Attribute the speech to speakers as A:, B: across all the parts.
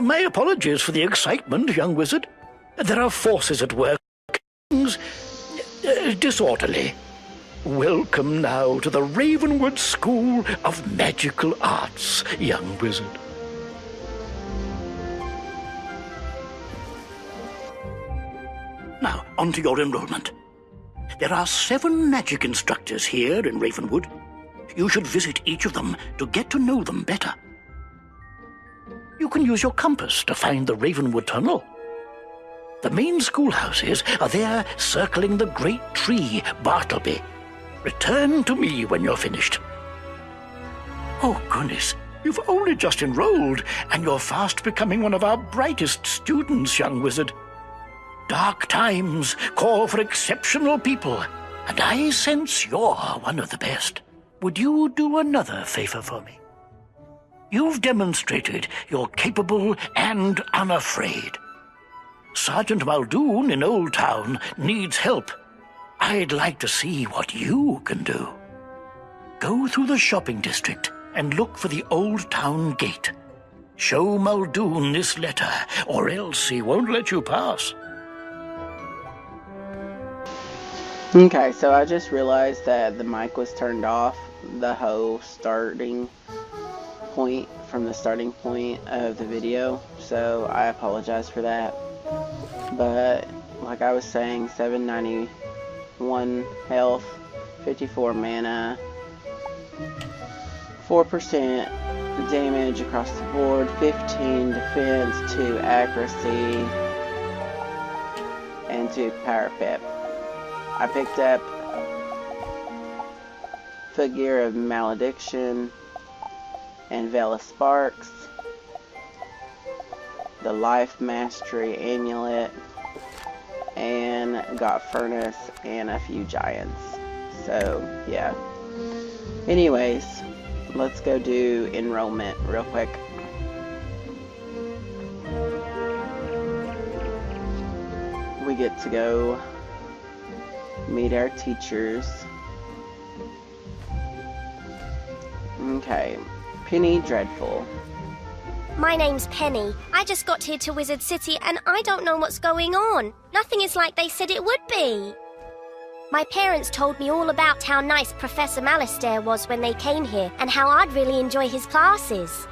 A: My apologies for the excitement, young wizard. There are forces at work. Things disorderly. Welcome now to the Ravenwood School of Magical Arts, young wizard. Now, on to your enrollment. There are 7 magic instructors here in Ravenwood. You should visit each of them to get to know them better. You can use your compass to find the Ravenwood Tunnel. The main schoolhouses are there circling the great tree, Bartleby. Return to me when you're finished. Oh, goodness, you've only just enrolled, and you're fast becoming one of our brightest students, young wizard. Dark times call for exceptional people, and I sense you're one of the best. Would you do another favor for me? You've demonstrated you're capable and unafraid. Sergeant Muldoon in Old Town needs help. I'd like to see what you can do. Go through the shopping district and look for the Old Town gate. Show Muldoon this letter, or else he won't let you pass.
B: Okay, so I just realized that the mic was turned off the whole starting point from the starting point of the video, so I apologize for that. But like I was saying, 791 health, 54 mana, 4% damage across the board, 15 defense, 2 accuracy, and 2 power pip. I picked up Footgear of Malediction and Veil of Sparks, the Life Mastery Amulet, and got Furnace and a few Giants. So, yeah. Anyways, let's go do enrollment real quick. We get to go meet our teachers. Okay, Penny Dreadful.
C: My name's Penny. I just got here to Wizard City and I don't know what's going on. Nothing is like they said it would be. My parents told me all about how nice Professor Malistaire was when they came here and how I'd really enjoy his classes.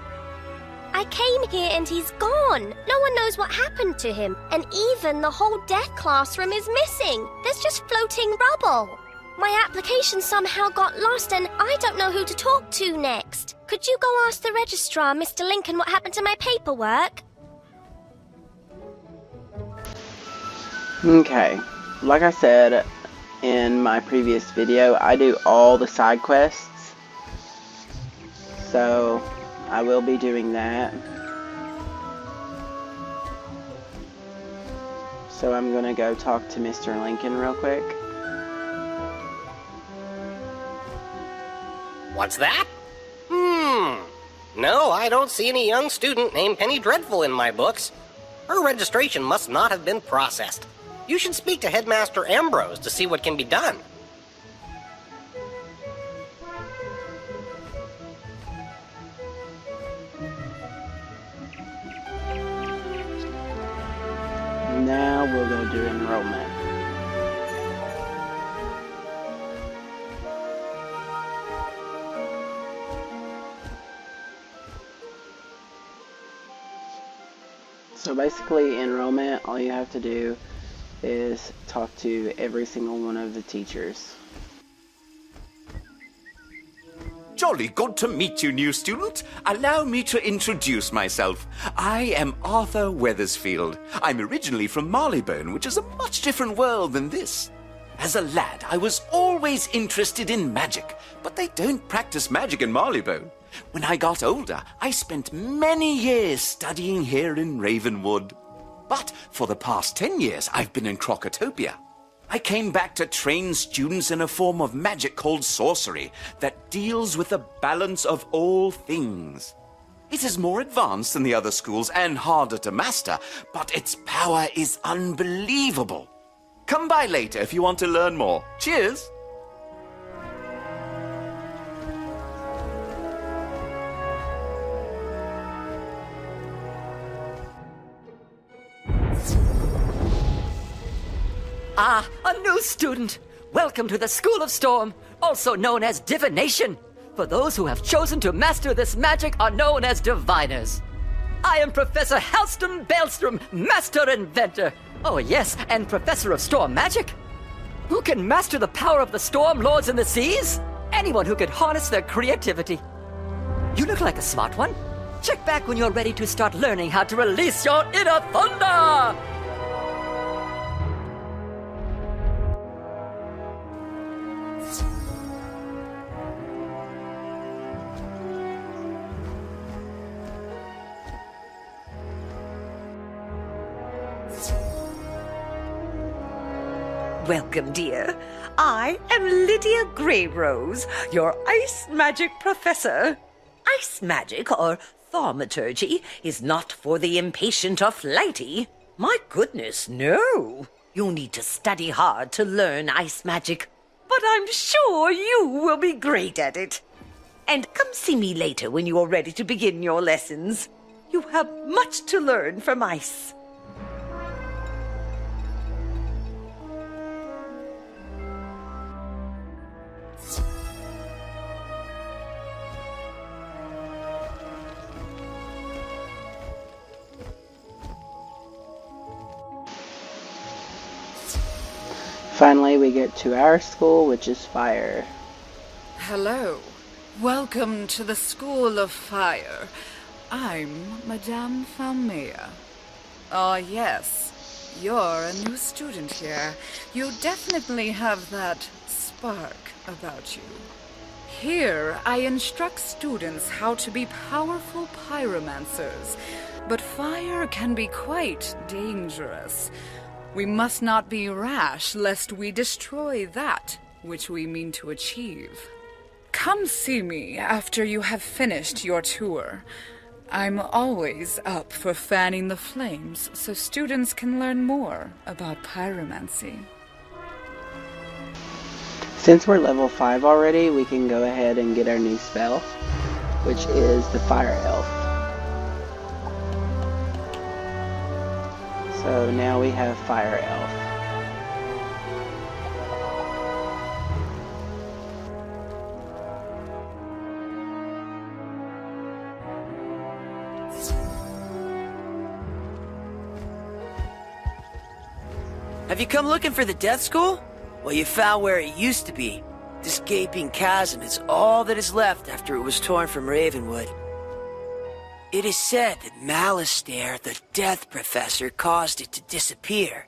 C: I came here and he's gone. No one knows what happened to him, and even the whole death classroom is missing. There's just floating rubble. My application somehow got lost and I don't know who to talk to next. Could you go ask the registrar, Mr. Lincoln, what happened to my paperwork?
B: Okay, like I said in my previous video, I do all the side quests, so I will be doing that. So I'm gonna go talk to Mr. Lincoln real quick.
D: What's that? No, I don't see any young student named Penny Dreadful in my books. Her registration must not have been processed. You should speak to Headmaster Ambrose to see what can be done.
B: Now we'll go do enrollment. So basically, enrollment, all you have to do is talk to every single one of the teachers.
E: Jolly good to meet you, new student. Allow me to introduce myself. I am Arthur Weathersfield. I'm originally from Marleybone, which is a much different world than this. As a lad, I was always interested in magic, but they don't practice magic in Marleybone. When I got older, I spent many years studying here in Ravenwood. But for the past 10 years, I've been in Crocotopia. I came back to train students in a form of magic called sorcery that deals with the balance of all things. It is more advanced than the other schools and harder to master, but its power is unbelievable. Come by later if you want to learn more. Cheers!
F: Ah, a new student! Welcome to the School of Storm, also known as Divination. For those who have chosen to master this magic are known as Diviners. I am Professor Halston Baelstrom, Master Inventor. Oh yes, and Professor of Storm Magic. Who can master the power of the Storm Lords in the seas? Anyone who could harness their creativity. You look like a smart one. Check back when you're ready to start learning how to release your inner thunder!
G: Welcome, dear. I am Lydia Greyrose, your ice magic professor. Ice magic, or thaumaturgy, is not for the impatient or flighty. My goodness, no. You'll need to study hard to learn ice magic. But I'm sure you will be great at it. And come see me later when you are ready to begin your lessons. You have much to learn from ice.
B: Finally, we get to our school, which is fire.
H: Hello. Welcome to the School of Fire. I'm Madame Falmea. Ah, yes. You're a new student here. You definitely have that spark about you. Here, I instruct students how to be powerful pyromancers. But fire can be quite dangerous. We must not be rash, lest we destroy that which we mean to achieve. Come see me after you have finished your tour. I'm always up for fanning the flames so students can learn more about pyromancy.
B: Since we're level 5 already, we can go ahead and get our new spell, which is the Fire Elf. So now we have Fire Elf.
I: Have you come looking for the Death School? Well, you found where it used to be. This gaping chasm is all that is left after it was torn from Ravenwood. It is said that Malistaire, the Death Professor, caused it to disappear.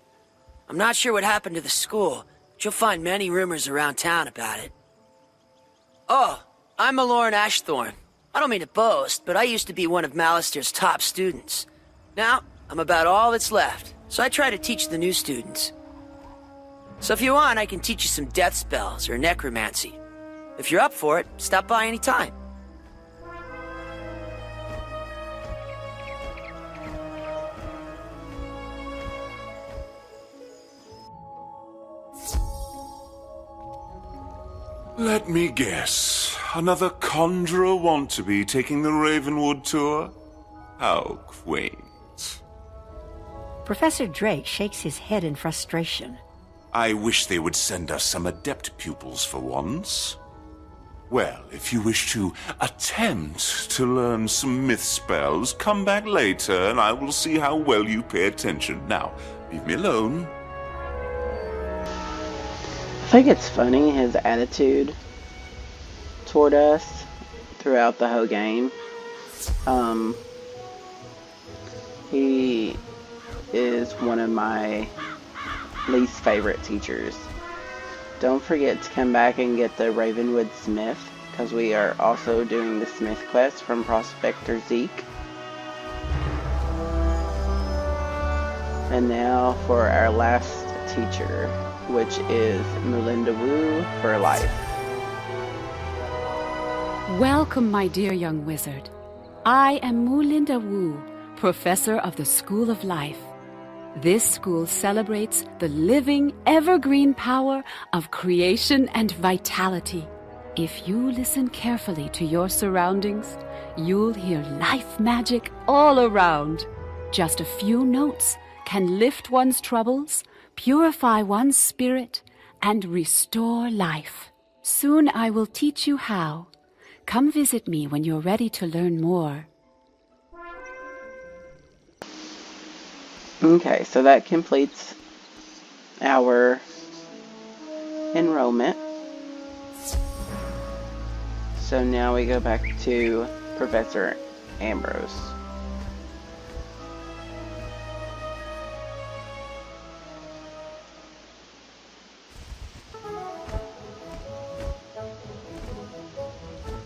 I: I'm not sure what happened to the school, but you'll find many rumors around town about it. Oh, I'm Malorn Ashthorn. I don't mean to boast, but I used to be one of Malistaire's top students. Now, I'm about all that's left, so I try to teach the new students. So if you want, I can teach you some death spells or necromancy. If you're up for it, stop by any time.
J: Let me guess. Another conjurer want-to-be taking the Ravenwood tour? How quaint.
K: Professor Drake shakes his head in frustration.
J: I wish they would send us some adept pupils for once. Well, if you wish to attempt to learn some myth spells, come back later and I will see how well you pay attention. Now, leave me alone.
B: I think it's funny, his attitude toward us throughout the whole game. He is one of my least favorite teachers. Don't forget to come back and get the Ravenwood Smith, because we are also doing the Smith quest from Prospector Zeke. And now for our last teacher, which is Melinda Wu for life.
L: Welcome, my dear young wizard. I am Melinda Wu, professor of the School of Life. This school celebrates the living, evergreen power of creation and vitality. If you listen carefully to your surroundings, you'll hear life magic all around. Just a few notes can lift one's troubles, purify one's spirit, and restore life. Soon I will teach you how. Come visit me when you're ready to learn more.
B: Okay, so that completes our enrollment. So now we go back to Professor Ambrose.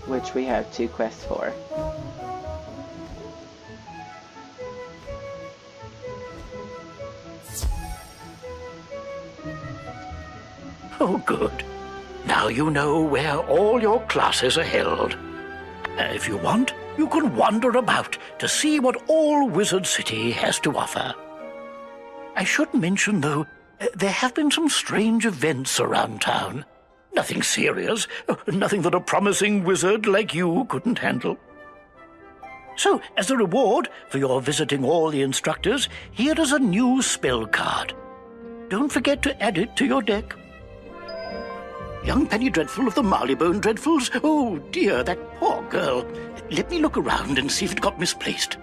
B: Which we have 2 quests for.
A: Oh, good. Now you know where all your classes are held. If you want, you can wander about to see what all Wizard City has to offer. I should mention, though, there have been some strange events around town. Nothing serious, nothing that a promising wizard like you couldn't handle. So, as a reward for your visiting all the instructors, here is a new spell card. Don't forget to add it to your deck. Young Penny Dreadful of the Marleybone Dreadfuls? Oh dear, that poor girl. Let me look around and see if it got misplaced.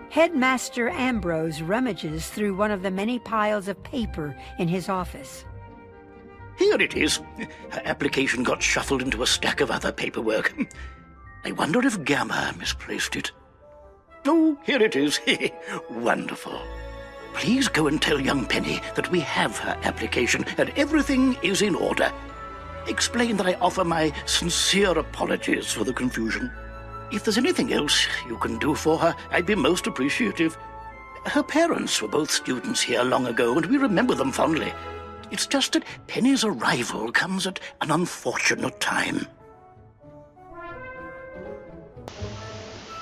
K: Headmaster Ambrose rummages through one of the many piles of paper in his office.
A: Here it is. Her application got shuffled into a stack of other paperwork. I wonder if Gamma misplaced it. Oh, here it is. Wonderful. Please go and tell young Penny that we have her application and everything is in order. Explain that I offer my sincere apologies for the confusion. If there's anything else you can do for her, I'd be most appreciative. Her parents were both students here long ago, and we remember them fondly. It's just that Penny's arrival comes at an unfortunate time.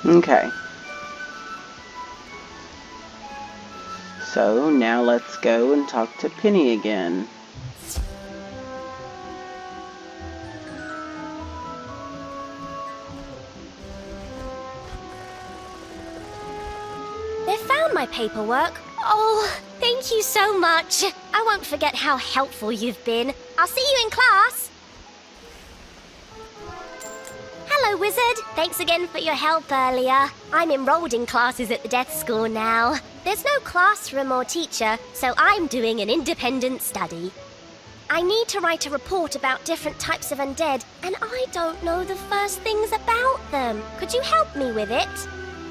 B: Okay. So now let's go and talk to Penny again.
C: They found my paperwork. Oh, thank you so much. I won't forget how helpful you've been. I'll see you in class. Hello, Wizard. Thanks again for your help earlier. I'm enrolled in classes at the Death School now. There's no classroom or teacher, so I'm doing an independent study. I need to write a report about different types of undead, and I don't know the first things about them. Could you help me with it?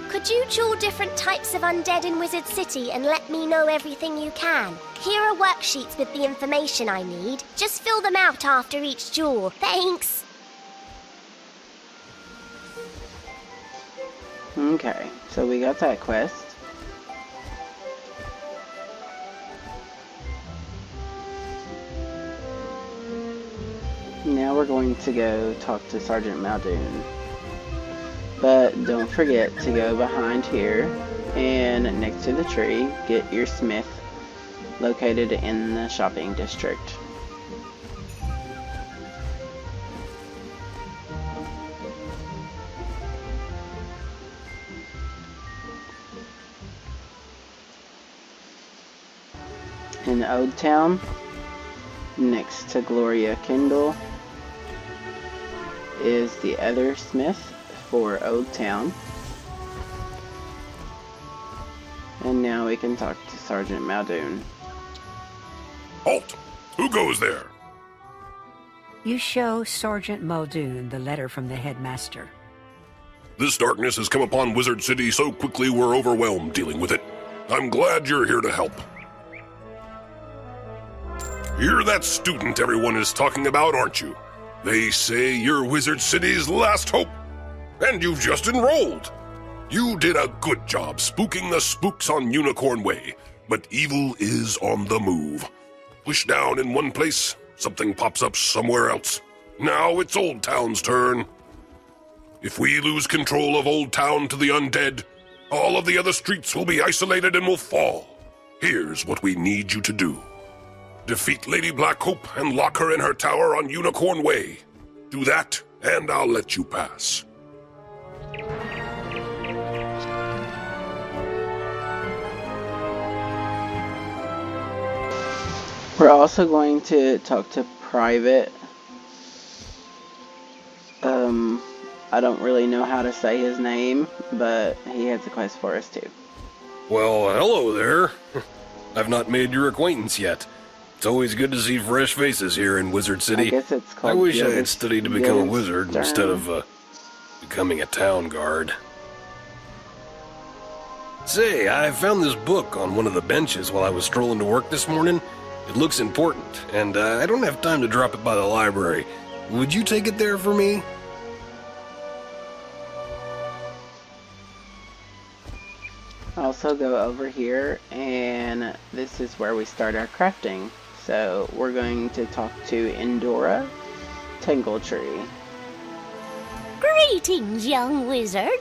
C: Could you jewel different types of undead in Wizard City and let me know everything you can? Here are worksheets with the information I need. Just fill them out after each jewel. Thanks.
B: Okay, so we got that quest. Now we're going to go talk to Sergeant Muldoon. But don't forget to go behind here and next to the tree, get your smith located in the shopping district. In Old Town, next to Gloria Kendall, is the other smith for Old Town. And now we can talk to Sergeant Muldoon.
M: Halt! Who goes there?
K: You show Sergeant Muldoon the letter from the headmaster.
M: This darkness has come upon Wizard City so quickly we're overwhelmed dealing with it. I'm glad you're here to help. You're that student everyone is talking about, aren't you? They say you're Wizard City's last hope. And you've just enrolled. You did a good job spooking the spooks on Unicorn Way, but evil is on the move. Push down in one place, something pops up somewhere else. Now it's Old Town's turn. If we lose control of Old Town to the undead, all of the other streets will be isolated and will fall. Here's what we need you to do. Defeat Lady Blackhope and lock her in her tower on Unicorn Way. Do that, and I'll let you pass.
B: We're also going to talk to Private. I don't really know how to say his name, but he has a quest for us too.
M: Well, hello there. I've not made your acquaintance yet. It's always good to see fresh faces here in Wizard City.
B: I guess it's called
M: I wish I had studied to become a wizard
B: Stern.
M: instead of becoming a town guard. Say, I found this book on one of the benches while I was strolling to work this morning. It looks important, and I don't have time to drop it by the library. Would you take it there for me?
B: Also go over here, and this is where we start our crafting. So we're going to talk to Endora Tangletree.
C: Greetings, young wizard.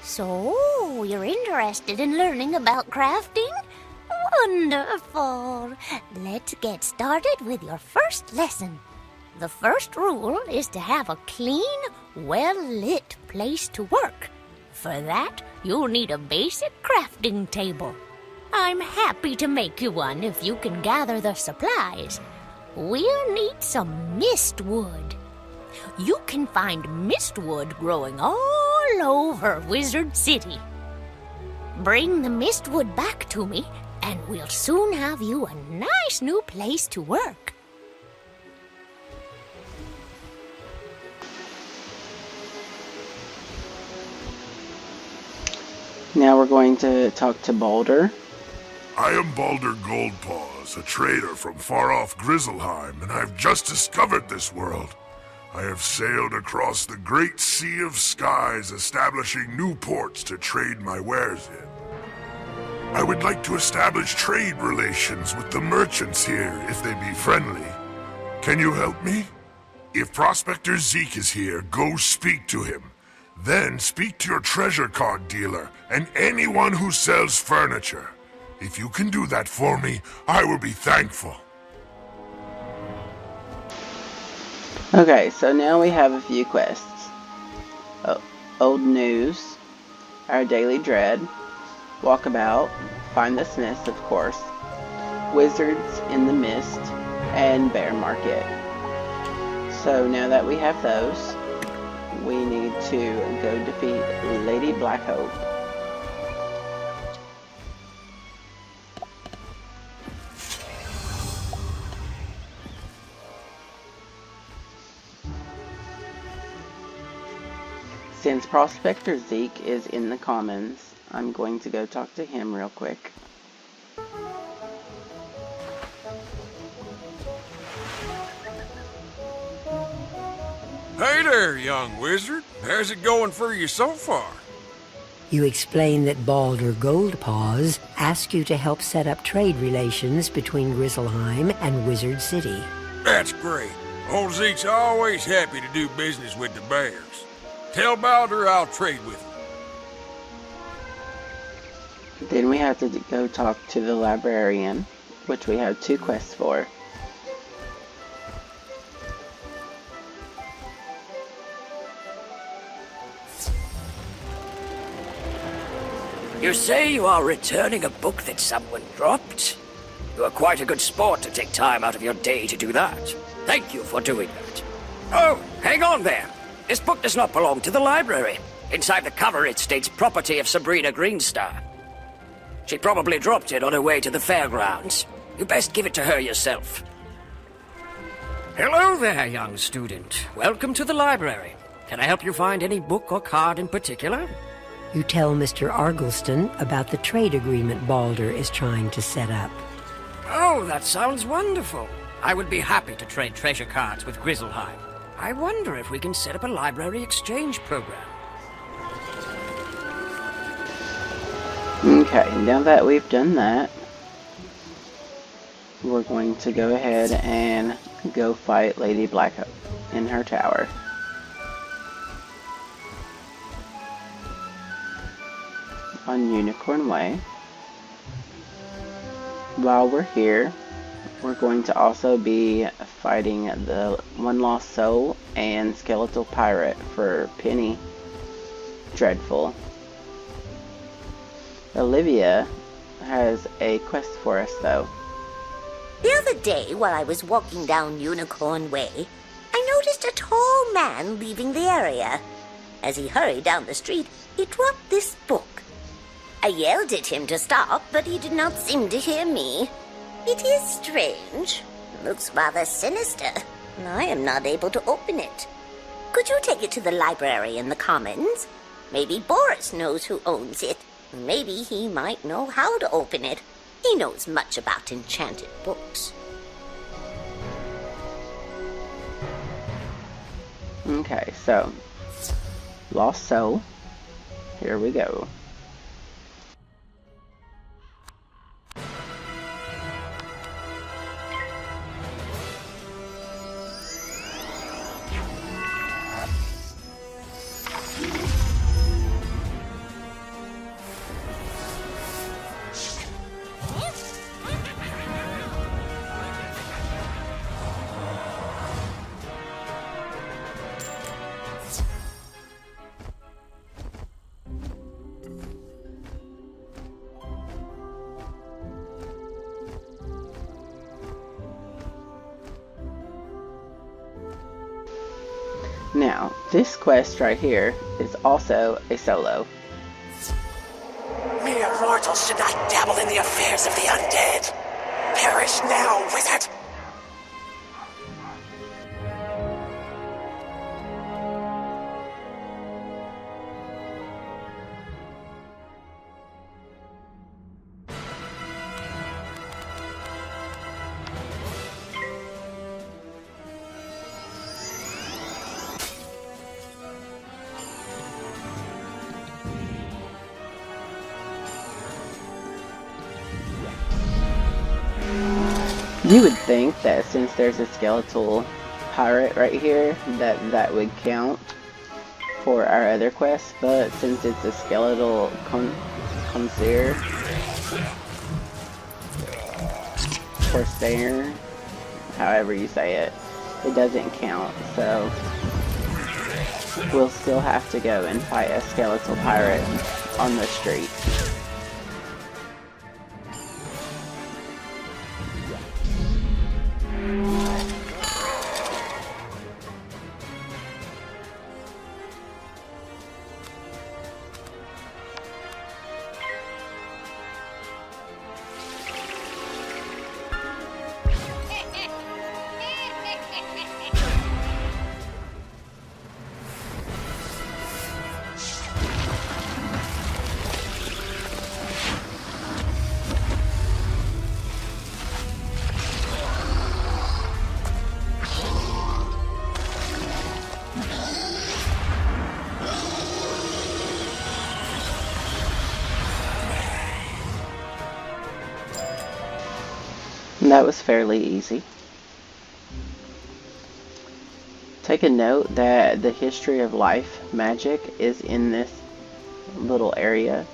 C: So, you're interested in learning about crafting? Wonderful. Let's get started with your first lesson. The first rule is to have a clean, well-lit place to work. For that, you'll need a basic crafting table. I'm happy to make you one if you can gather the supplies. We'll need some mistwood. You can find mistwood growing all over Wizard City. Bring the mistwood back to me, and we'll soon have you a nice new place to work.
B: Now we're going to talk to Balder.
N: I am Balder Goldpaws, a trader from far-off Grizzleheim, and I've just discovered this world. I have sailed across the great sea of skies, establishing new ports to trade my wares in. I would like to establish trade relations with the merchants here, if they be friendly. Can you help me? If Prospector Zeke is here, go speak to him. Then speak to your treasure card dealer and anyone who sells furniture. If you can do that for me, I will be thankful.
B: Okay, so now we have a few quests. Old News, Our Daily Dread, Walkabout, Find the Smiths, of course, Wizards in the Mist, and Bear Market. So now that we have those, we need to go defeat Lady Blackhope. Since Prospector Zeke is in the Commons, I'm going to go talk to him real quick.
O: Hey there, young wizard. How's it going for you so far?
K: You explain that Balder Goldpaws asked you to help set up trade relations between Grizzleheim and Wizard City.
O: That's great. Old Zeke's always happy to do business with the bears. Tell Balder I'll trade with him.
B: Then we have to go talk to the librarian, which we have 2 quests for.
I: You say you are returning a book that someone dropped? You are quite a good sport to take time out of your day to do that. Thank you for doing that. Oh, hang on there. This book does not belong to the library. Inside the cover it states property of Sabrina Greenstar. She probably dropped it on her way to the fairgrounds. You best give it to her yourself. Hello there, young student. Welcome to the library. Can I help you find any book or card in particular?
K: You tell Mr. Argleston about the trade agreement Balder is trying to set up.
I: Oh, that sounds wonderful. I would be happy to trade treasure cards with Grizzleheim. I wonder if we can set up a library exchange program.
B: Okay, now that we've done that, we're going to go ahead and go fight Lady Blackhope in her tower. On Unicorn Way. While we're here, we're going to also be fighting the One Lost Soul and Skeletal Pirate for Penny Dreadful. Olivia has a quest for us though.
P: The other day, while I was walking down Unicorn Way, I noticed a tall man leaving the area. As he hurried down the street, he dropped this book. I yelled at him to stop, but he did not seem to hear me. It is strange. It looks rather sinister, and I am not able to open it. Could you take it to the library in the Commons? Maybe Boris knows who owns it. Maybe he might know how to open it. He knows much about enchanted books.
B: Okay, so Lost Soul. Here we go. Now, this quest right here is also a solo.
Q: Mere mortals should not dabble in the affairs of the undead. Perish now, wizard!
B: You would think that since there's a skeletal pirate right here, that would count for our other quests, but since it's a skeletal concierge, corsair, however you say it, it doesn't count, so we'll still have to go and fight a skeletal pirate on the street. And that was fairly easy. Take a note that the history of life magic is in this little area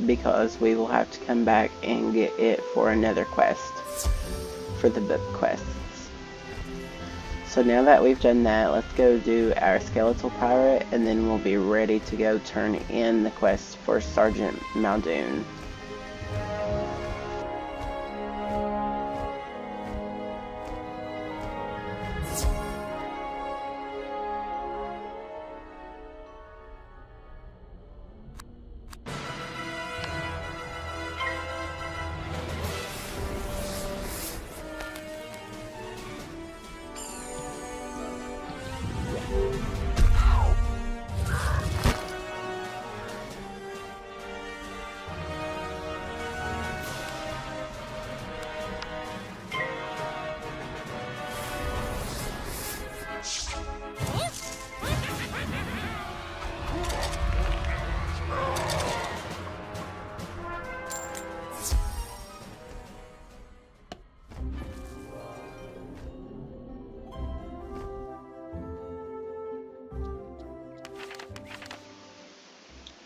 B: because we will have to come back and get it for another quest, for the book quests. So now that we've done that, let's go do our skeletal pirate and then we'll be ready to go turn in the quest for Sergeant Muldoon.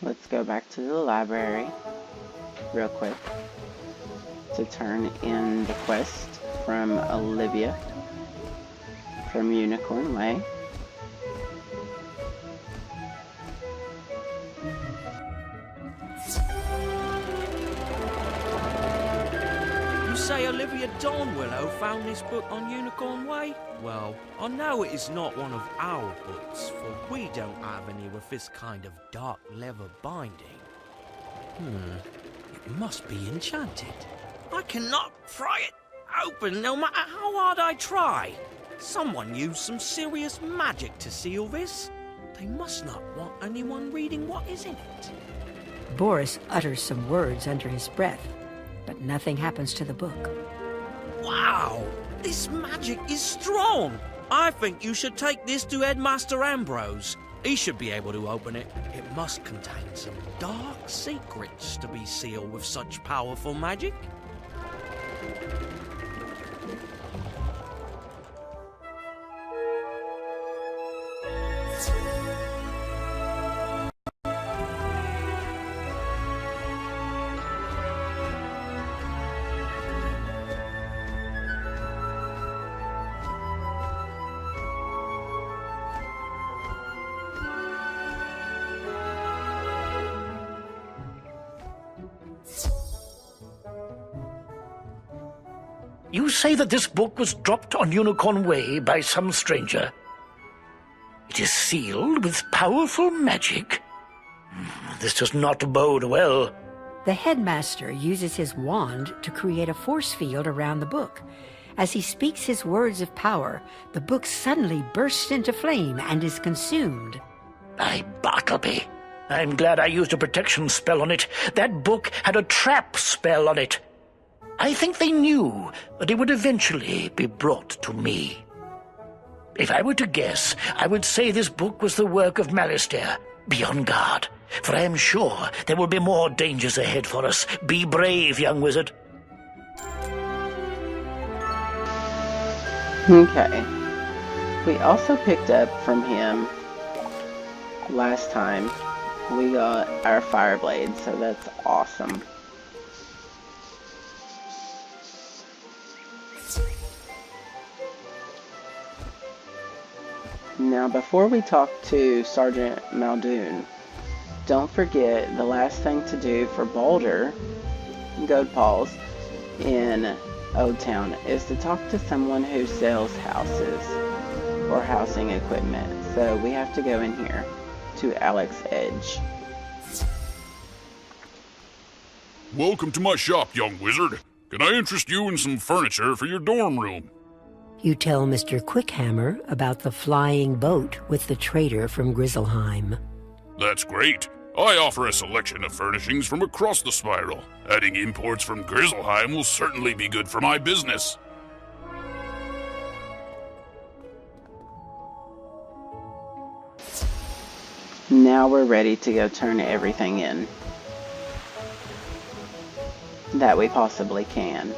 B: Let's go back to the library real quick to turn in the quest from Olivia from Unicorn Way.
I: You
R: say Olivia Dawnwillow found this book on Unicorn Way? Well, I know it is not one of our books, for we don't have any with this kind of dark leather binding. It must be enchanted. I cannot pry it open no matter how hard I try. Someone used some serious magic to seal this. They must not want anyone reading what is in it.
K: Boris utters some words under his breath, but nothing happens to the book.
R: Wow! This magic is strong! I think you should take this to Headmaster Ambrose. He should be able to open it. It must contain some dark secrets to be sealed with such powerful magic.
A: You say that this book was dropped on Unicorn Way by some stranger. It is sealed with powerful magic. This does not bode well.
K: The headmaster uses his wand to create a force field around the book. As he speaks his words of power, the book suddenly bursts into flame and is consumed.
A: By Bartleby, I'm glad I used a protection spell on it. That book had a trap spell on it. I think they knew that it would eventually be brought to me. If I were to guess, I would say this book was the work of Malistaire. Be on guard, for I am sure there will be more dangers ahead for us. Be brave, young wizard.
B: Okay. We also picked up from him last time. We got our fire blade, so that's awesome. Now, before we talk to Sergeant Muldoon, don't forget the last thing to do for Baldur Goldpaws in Old Town is to talk to someone who sells houses or housing equipment. So we have to go in here to Alex Edge.
S: Welcome to my shop, young wizard. Can I interest you in some furniture for your dorm room?
K: You tell Mr. Quickhammer about the flying boat with the trader from Grizzleheim.
S: That's great. I offer a selection of furnishings from across the spiral. Adding imports from Grizzleheim will certainly be good for my business.
B: Now we're ready to go turn everything in that we possibly can.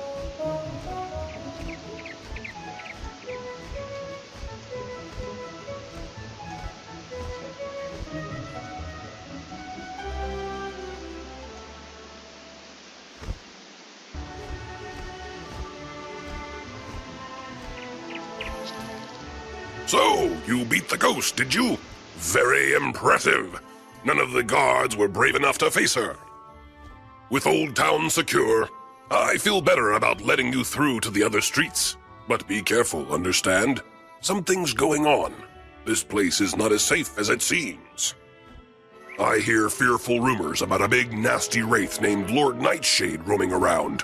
M: So, you beat the ghost, did you? Very impressive. None of the guards were brave enough to face her. With Old Town secure, I feel better about letting you through to the other streets. But be careful, understand? Something's going on. This place is not as safe as it seems. I hear fearful rumors about a big nasty wraith named Lord Nightshade roaming around.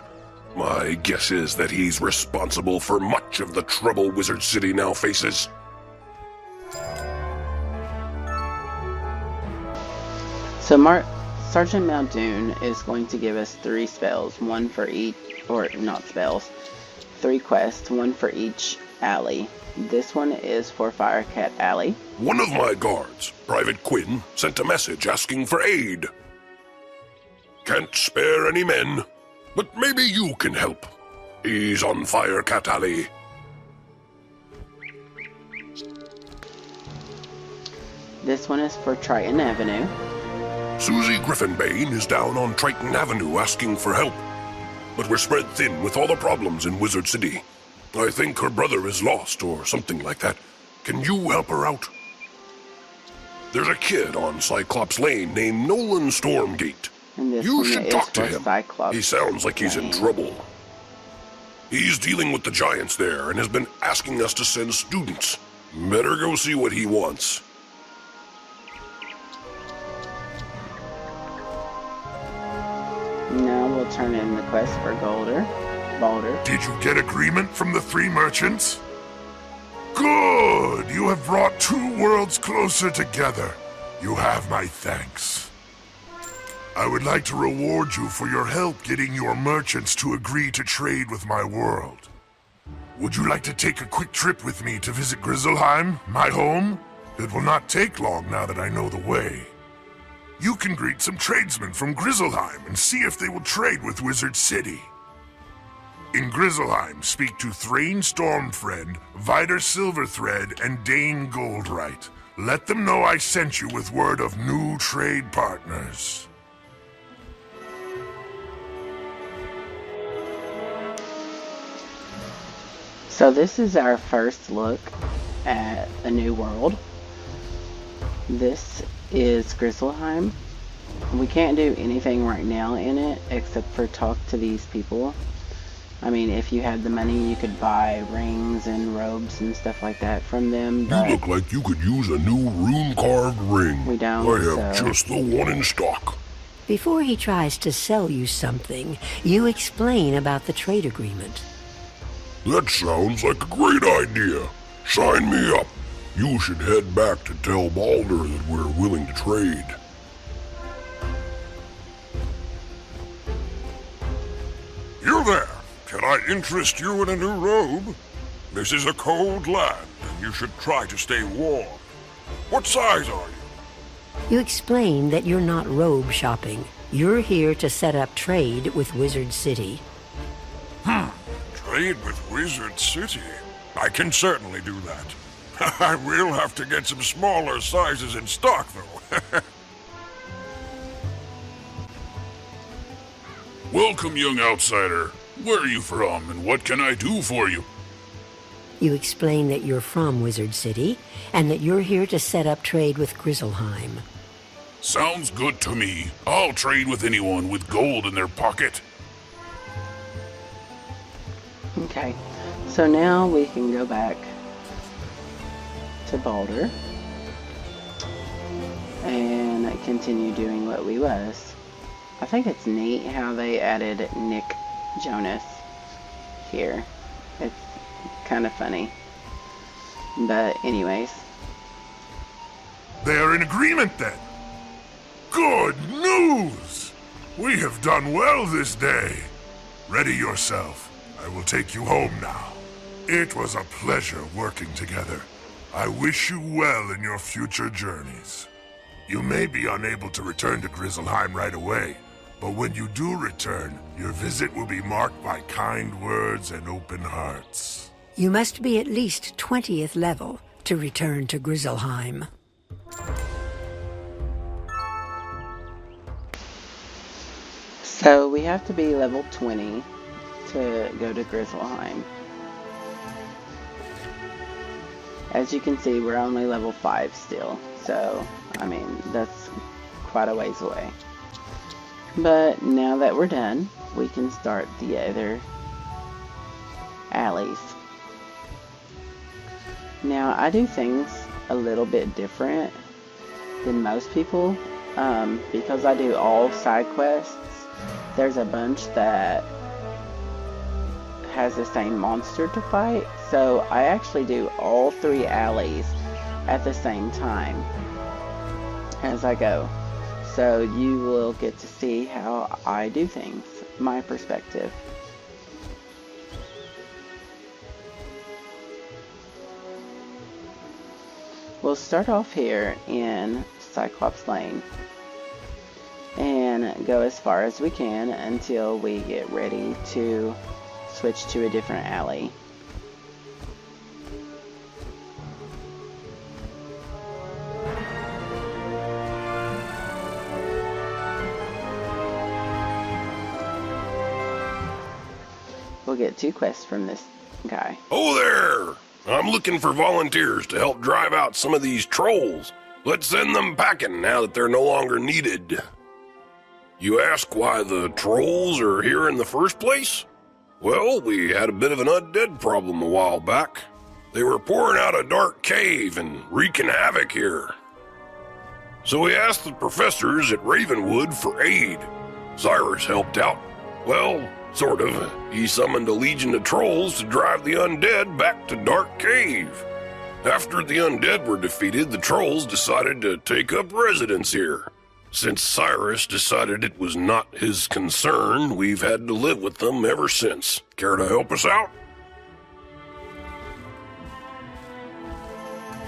M: My guess is that he's responsible for much of the trouble Wizard City now faces.
B: So Sergeant Muldoon is going to give us 3 spells, one for each, or not spells, 3 quests, one for each alley. This one is for Firecat Alley.
M: One of my guards, Private Quinn, sent a message asking for aid. Can't spare any men, but maybe you can help. He's on Firecat Alley.
B: This one is for Triton Avenue.
M: Susie Griffinbane is down on Triton Avenue asking for help. But we're spread thin with all the problems in Wizard City. I think her brother is lost or something like that. Can you help her out? There's a kid on Cyclops Lane named Nolan Stormgate.
B: And this
M: You
B: one
M: should
B: is
M: talk to
B: for
M: him.
B: Cyclops
M: He sounds like he's in
B: Lane.
M: trouble. He's dealing with the giants there and has been asking us to send students. Better go see what he wants.
B: Now we'll turn in the quest for Balder.
N: Did you get agreement from the 3 merchants? Good! You have brought 2 worlds closer together. You have my thanks. I would like to reward you for your help getting your merchants to agree to trade with my world. Would you like to take a quick trip with me to visit Grizzleheim, my home? It will not take long now that I know the way. You can greet some tradesmen from Grizzleheim and see if they will trade with Wizard City. In Grizzleheim, speak to Thrain Stormfriend, Vider Silverthread, and Dane Goldright. Let them know I sent you with word of new trade partners.
B: So this is our first look at a new world. This is Grizzleheim. We can't do anything right now in it except for talk to these people. I mean, if you had the money, you could buy rings and robes and stuff like that from them, but
M: You look like you could use a new rune-carved ring.
B: we don't,
M: I have
B: so...
M: just the one in stock.
K: Before he tries to sell you something, you explain about the trade agreement.
M: That sounds like a great idea. Sign me up. You should head back to tell Balder that we're willing to trade.
O: You there! Can I interest you in a new robe? This is a cold land, and you should try to stay warm. What size are you?
K: You explain that you're not robe shopping. You're here to set up trade with Wizard City.
O: Trade with Wizard City? I can certainly do that. I will have to get some smaller sizes in stock, though.
S: Welcome, young outsider. Where are you from, and what can I do for you?
K: You explain that you're from Wizard City, and that you're here to set up trade with Grizzleheim.
S: Sounds good to me. I'll trade with anyone with gold in their pocket.
B: Okay, so now we can go back to Balder and continue doing what we was. I think it's neat how they added Nick Jonas here. It's kind of funny. But anyways.
N: They are in agreement then. Good news! We have done well this day. Ready yourself. I will take you home now. It was a pleasure working together. I wish you well in your future journeys. You may be unable to return to Grizzleheim right away, but when you do return, your visit will be marked by kind words and open hearts.
K: You must be at least 20th level to return to Grizzleheim.
B: So we have to be level 20 to go to Grizzleheim. As you can see, we're only level 5 still, so, I mean, that's quite a ways away. But now that we're done, we can start the other alleys. Now, I do things a little bit different than most people, because I do all side quests. There's a bunch that has the same monster to fight, so I actually do all 3 alleys at the same time as I go. So you will get to see how I do things, my perspective. We'll start off here in Cyclops Lane and go as far as we can until we get ready to switch to a different alley. We'll get 2 quests from this guy.
M: Oh there! I'm looking for volunteers to help drive out some of these trolls. Let's send them packing now that they're no longer needed. You ask why the trolls are here in the first place? Well, we had a bit of an undead problem a while back. They were pouring out a dark cave and wreaking havoc here. So we asked the professors at Ravenwood for aid. Cyrus helped out. Well, sort of. He summoned a legion of trolls to drive the undead back to Dark Cave. After the undead were defeated, the trolls decided to take up residence here. Since Cyrus decided it was not his concern, we've had to live with them ever since. Care to help us out?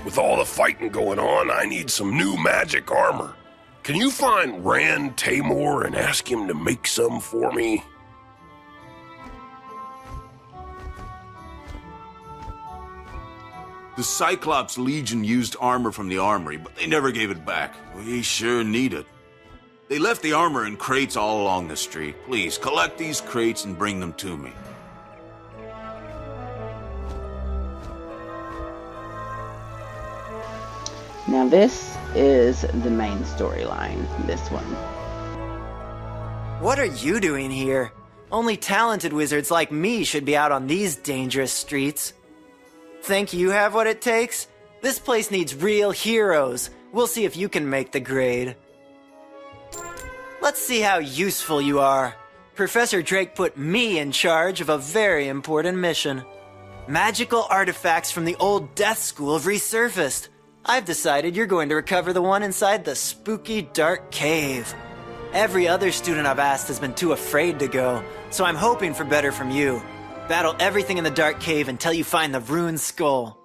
M: With all the fighting going on, I need some new magic armor. Can you find Rand Tamor and ask him to make some for me?
E: The Cyclops Legion used armor from the armory, but they never gave it back. We sure need it. They left the armor in crates all along the street. Please, collect these crates and bring them to me.
B: Now this is the main storyline, this one.
I: What are you doing here? Only talented wizards like me should be out on these dangerous streets. Think you have what it takes? This place needs real heroes. We'll see if you can make the grade. Let's see how useful you are. Professor Drake put me in charge of a very important mission. Magical artifacts from the old Death School have resurfaced. I've decided you're going to recover the one inside the spooky dark cave. Every other student I've asked has been too afraid to go, so I'm hoping for better from you. Battle everything in the dark cave until you find the ruined skull.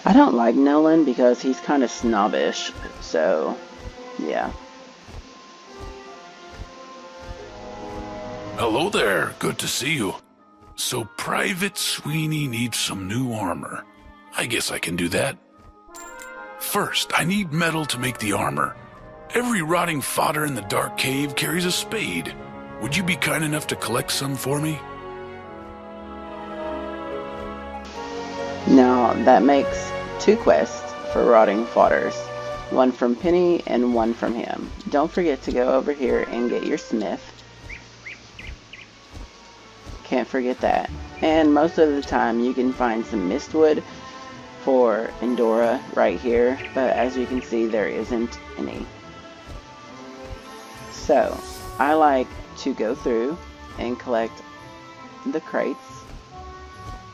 B: I don't like Nolan because he's kind of snobbish, so yeah.
S: Hello there, good to see you. So Private Sweeney needs some new armor. I guess I can do that. First, I need metal to make the armor. Every rotting fodder in the dark cave carries a spade. Would you be kind enough to collect some for me?
B: Now that makes 2 quests for rotting fodders. One from Penny and one from him. Don't forget to go over here and get your smith. Can't forget that. And most of the time you can find some mistwood for Endora right here, but as you can see there isn't any. So I like to go through and collect the crates,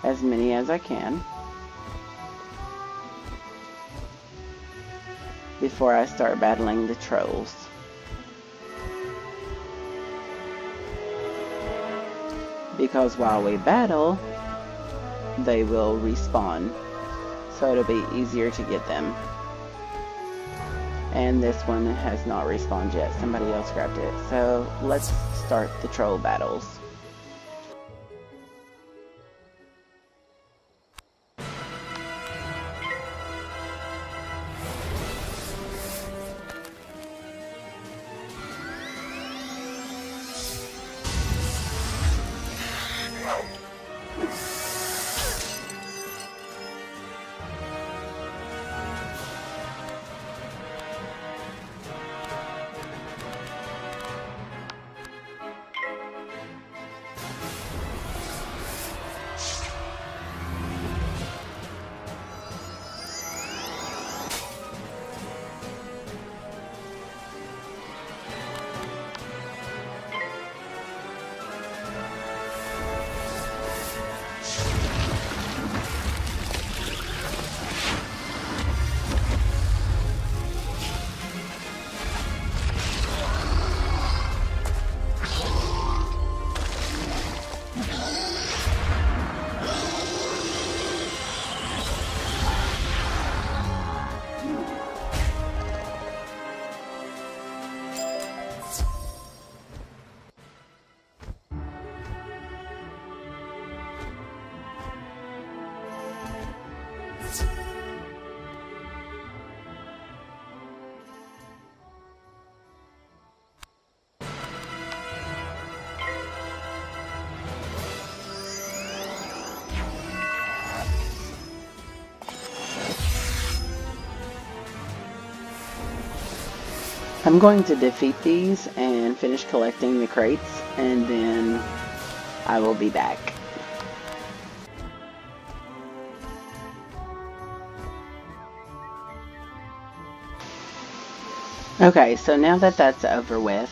B: as many as I can, before I start battling the trolls. Because while we battle, they will respawn, so it'll be easier to get them. And this one has not respawned yet, somebody else grabbed it. So let's start the troll battles. I'm going to defeat these and finish collecting the crates. and then I will be back. Okay, so now that that's over with,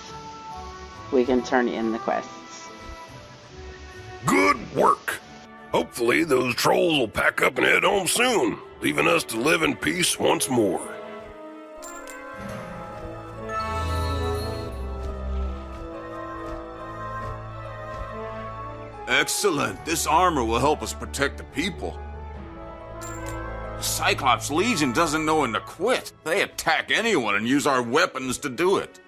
B: we can turn in the quests.
M: Good work. Hopefully those trolls will pack up and head home soon, leaving us to live in peace once more.
E: Excellent. This armor will help us protect the people. The Cyclops Legion doesn't know when to quit. They attack anyone and use our weapons to do it.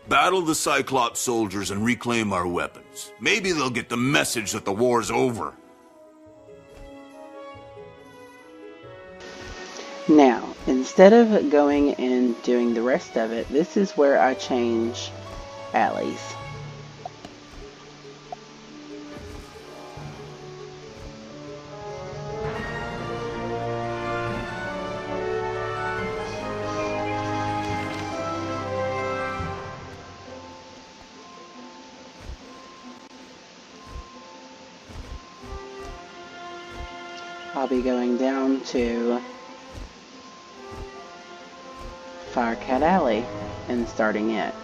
E: Battle the Cyclops soldiers and reclaim our weapons. Maybe they'll get the message that the war's over.
B: Now, instead of going and doing the rest of it, this is where I change alleys. I'll be going down to Firecat Alley and starting it.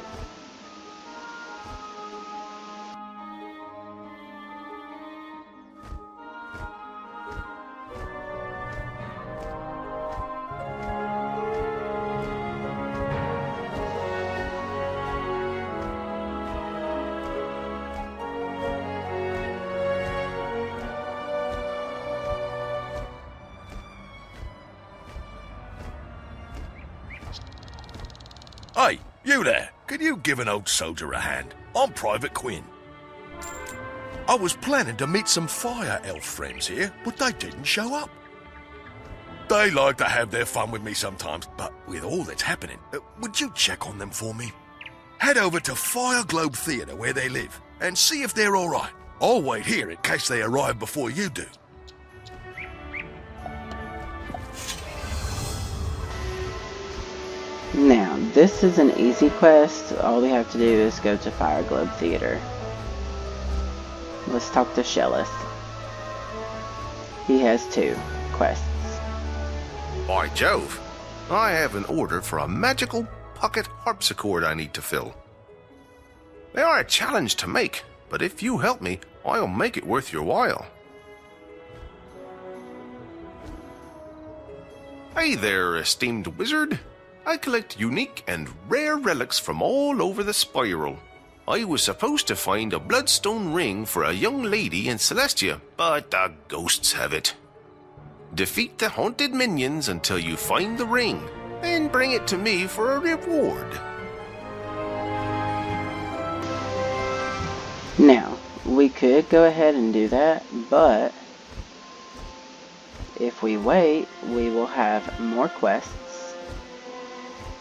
O: Hey, you there. Could you give an old soldier a hand? I'm Private Quinn. I was planning to meet some fire elf friends here, but they didn't show up. They like to have their fun with me sometimes, but with all that's happening, would you check on them for me? Head over to Fire Globe Theatre where they live, and see if they're alright. I'll wait here in case they arrive before you do.
B: Now, this is an easy quest. All we have to do is go to Fire Globe Theater. Let's talk to Shellis. He has 2 quests.
T: By Jove, I have an order for a magical pocket harpsichord I need to fill. They are a challenge to make, but if you help me, I'll make it worth your while. Hey there, esteemed wizard. I collect unique and rare relics from all over the spiral. I was supposed to find a bloodstone ring for a young lady in Celestia, but the ghosts have it. Defeat the haunted minions until you find the ring, and bring it to me for a reward.
B: Now, we could go ahead and do that, but if we wait, we will have more quests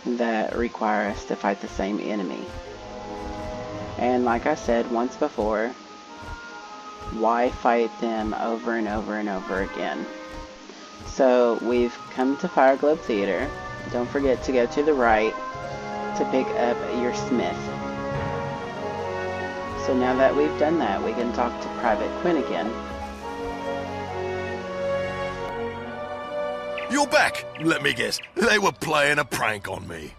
B: that require us to fight the same enemy. And like I said once before, why fight them over and over and over again? So we've come to Fire Globe Theater. Don't forget to go to the right to pick up your smith. So now that we've done that, we can talk to Private Quinn again.
O: You're back! Let me guess, they were playing a prank on me.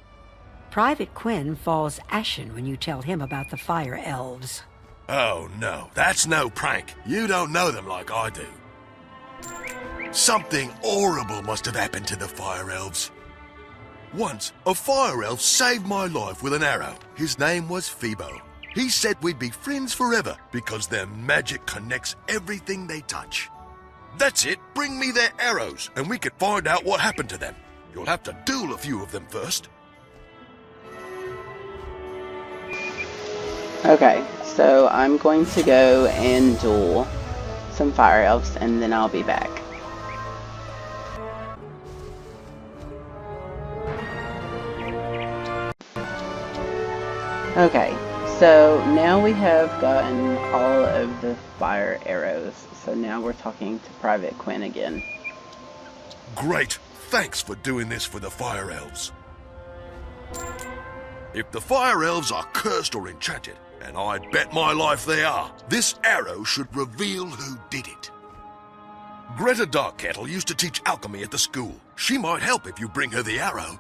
K: Private Quinn falls ashen when you tell him about the fire elves.
O: Oh no, that's no prank. You don't know them like I do. Something horrible must have happened to the fire elves. Once, a fire elf saved my life with an arrow. His name was Phoebo. He said we'd be friends forever because their magic connects everything they touch. That's it, bring me their arrows, and we can find out what happened to them. You'll have to duel a few of them first.
B: Okay, so I'm going to go and duel some fire elves, and then I'll be back. Okay, so now we have gotten all of the fire arrows. So now we're talking to Private Quinn again.
O: Great, thanks for doing this for the fire elves. If the fire elves are cursed or enchanted, And I'd bet my life they are. This arrow should reveal who did it. Greta Darkkettle used to teach alchemy at the school. She might help if you bring her the arrow.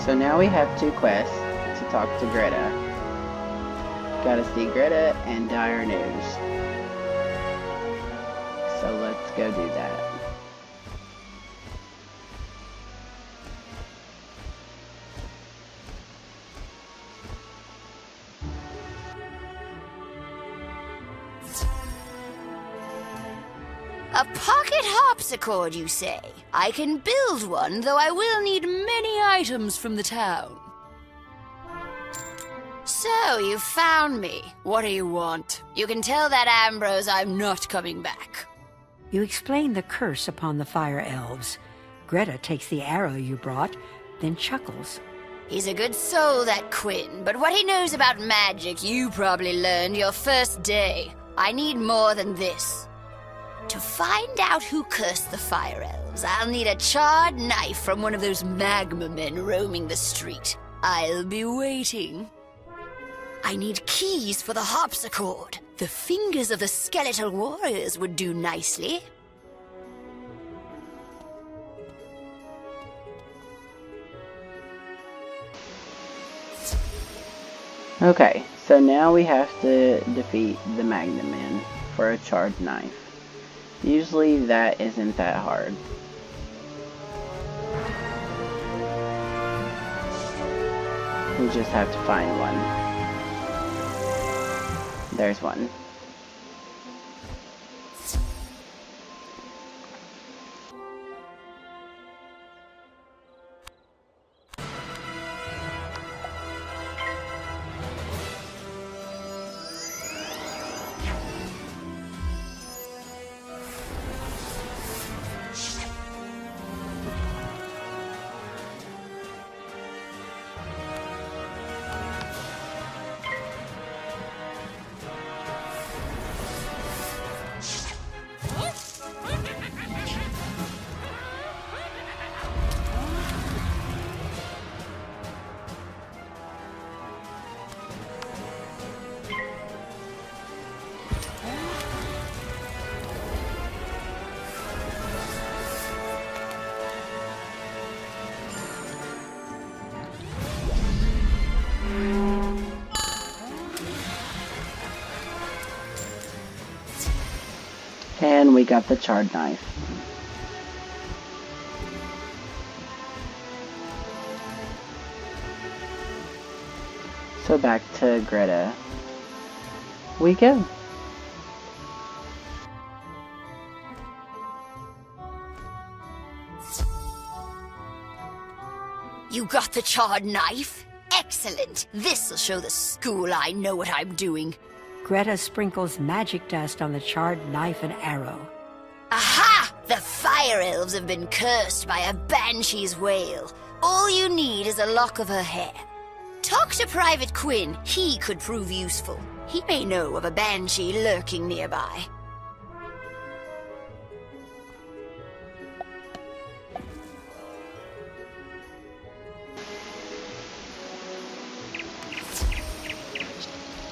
B: So now we have 2 quests to talk to Greta. Gotta see Greta and dire news. So let's go do that.
U: A pocket harpsichord, you say? I can build one, though I will need many items from the town. So, you found me. What do you want? You can tell that Ambrose I'm not coming back.
K: You explain the curse upon the fire elves. Greta takes the arrow you brought, then chuckles.
U: He's a good soul, that Quinn, but what he knows about magic you probably learned your first day. I need more than this. To find out who cursed the fire elves, I'll need a charred knife from one of those magma men roaming the street. I'll be waiting. I need keys for the harpsichord. The fingers of the skeletal warriors would do nicely.
B: Okay, so now we have to defeat the Magna Men for a charred knife. Usually that isn't that hard. We just have to find one. There's one. And we got the charred knife. So back to Greta we go.
U: You got the charred knife? Excellent! This'll show the school I know what I'm doing.
K: Greta sprinkles magic dust on the charred knife and arrow.
U: Aha! The fire elves have been cursed by a banshee's wail. All you need is a lock of her hair. Talk to Private Quinn. He could prove useful. He may know of a banshee lurking nearby.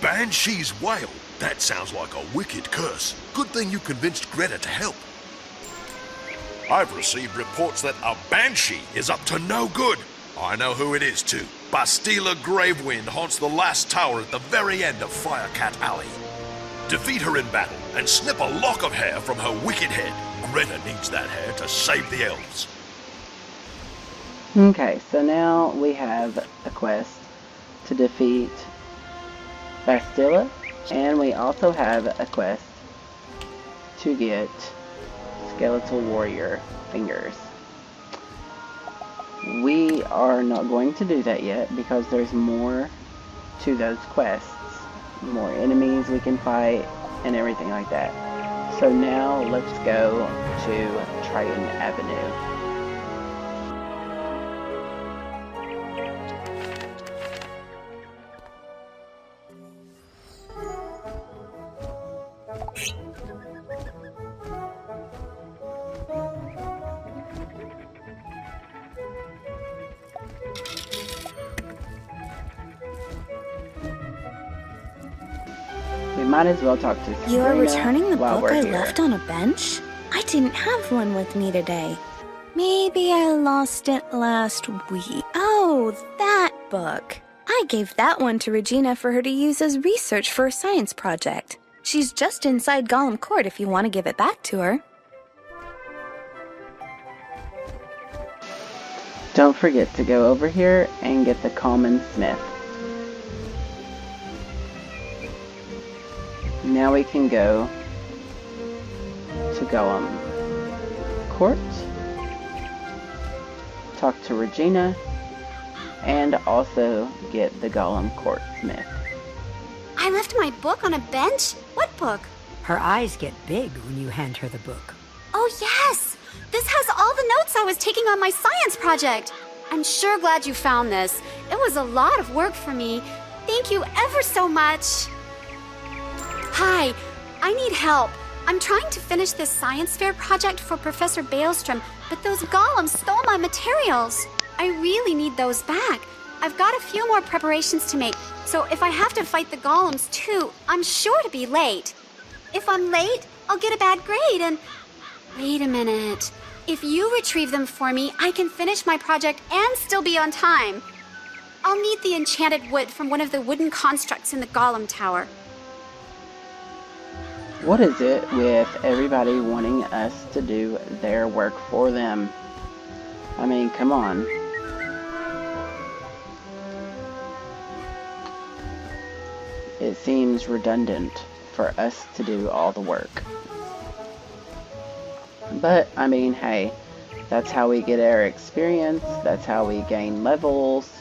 O: Banshee's wail? That sounds like a wicked curse. Good thing you convinced Greta to help. I've received reports that a banshee is up to no good. I know who it is, too. Bastila Gravewind haunts the last tower at the very end of Firecat Alley. Defeat her in battle and snip a lock of hair from her wicked head. Greta needs that hair to save the elves.
B: Okay, so now we have a quest to defeat Bastila, and we also have a quest to get Skeletal Warrior Fingers. We are not going to do that yet because there's more to those quests. More enemies we can fight and everything like that. So now let's go to Triton Avenue. We might as well talk to
D: You are
B: Sabrina
D: returning the
B: while
D: book
B: we're
D: I
B: here.
D: left on a bench? I didn't have one with me today. Maybe I lost it last week. Oh, that book. I gave that one to Regina for her to use as research for a science project. She's just inside Gollum Court if you want to give it back to her.
B: Don't forget to go over here and get the Common Smith. Now we can go to Gollum Court, talk to Regina, and also get the Gollum Court Smith.
V: I left my book on a bench? What book?
K: Her eyes get big when you hand her the book.
V: Oh, yes! This has all the notes I was taking on my science project. I'm sure glad you found this. It was a lot of work for me. Thank you ever so much. Hi, I need help. I'm trying to finish this science fair project for Professor Baelstrom, but those golems stole my materials. I really need those back. I've got a few more preparations to make, so if I have to fight the golems too, I'm sure to be late. If I'm late, I'll get a bad grade and... Wait a minute. If you retrieve them for me, I can finish my project and still be on time. I'll need the enchanted wood from one of the wooden constructs in the Golem Tower.
B: What is it with everybody wanting us to do their work for them? I mean, come on. It seems redundant for us to do all the work. But, I mean, hey, that's how we get our experience, that's how we gain levels,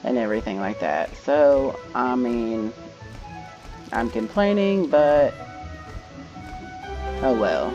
B: and everything like that. So, I mean, I'm complaining, but oh well.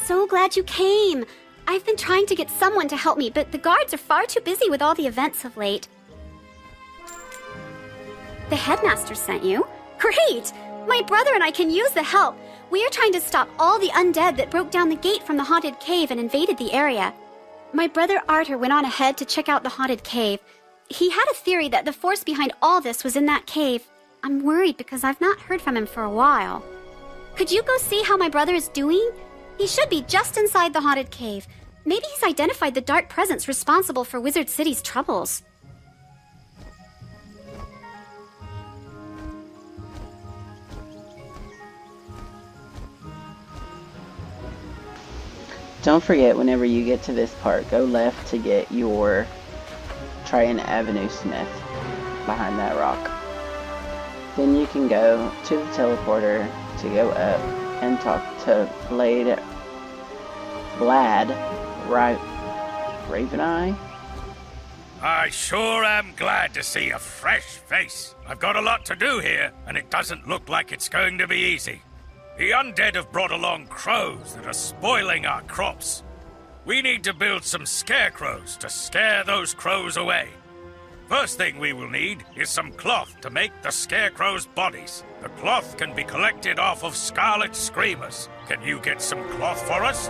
V: So glad you came. I've been trying to get someone to help me, but the guards are far too busy with all the events of late. The headmaster sent you? Great! My brother and I can use the help. We are trying to stop all the undead that broke down the gate from the haunted cave and invaded the area. My brother Arthur went on ahead to check out the haunted cave. He had a theory that the force behind all this was in that cave. I'm worried because I've not heard from him for a while. Could you go see how my brother is doing? He should be just inside the haunted cave. Maybe he's identified the dark presence responsible for Wizard City's troubles.
B: Don't forget, whenever you get to this part, go left to get your Trian Avenue Smith behind that rock. Then you can go to the teleporter to go up and talk to Raveneye.
W: I sure am glad to see a fresh face. I've got a lot to do here, and it doesn't look like it's going to be easy. The undead have brought along crows that are spoiling our crops. We need to build some scarecrows to scare those crows away. First thing we will need is some cloth to make the scarecrows' bodies. The cloth can be collected off of Scarlet Screamers. Can you get some cloth for us?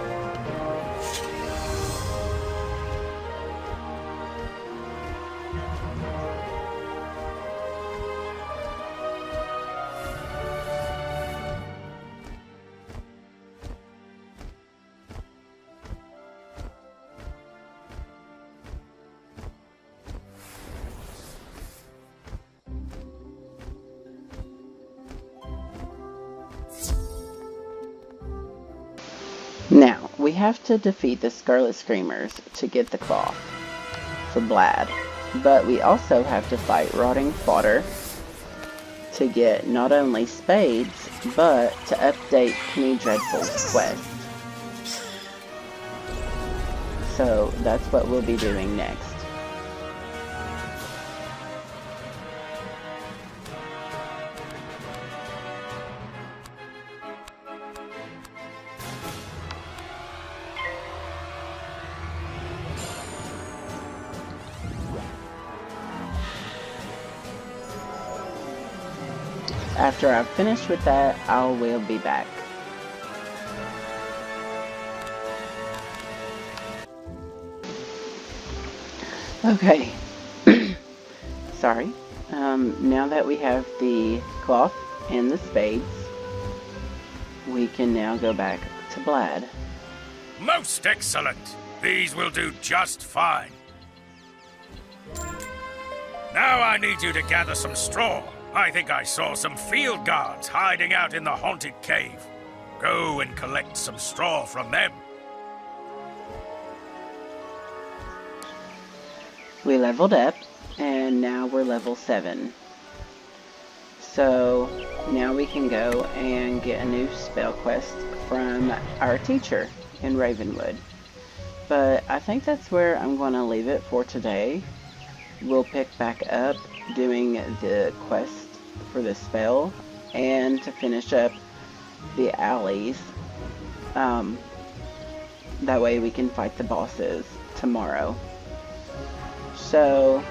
B: Now, we have to defeat the Scarlet Screamers to get the cloth. for Blad. But we also have to fight Rotting Fodder to get not only spades, but to update Penny Dreadful's quest. So that's what we'll be doing next. After I've finished with that, I will be back. Okay. Sorry. Now that we have the cloth and the spades, we can now go back to Blad.
W: Most excellent. These will do just fine. Now I need you to gather some straw. I think I saw some field guards hiding out in the haunted cave. Go and collect some straw from them.
B: We leveled up, and now we're level 7. So now we can go and get a new spell quest from our teacher in Ravenwood. But I think that's where I'm going to leave it for today. We'll pick back up doing the quest for the spell and to finish up the alleys. That way we can fight the bosses tomorrow. So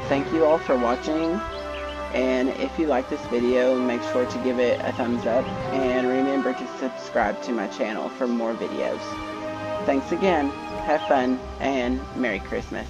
B: thank you all for watching, and if you like this video, make sure to give it a thumbs up and remember to subscribe to my channel for more videos. Thanks again, have fun, and Merry Christmas.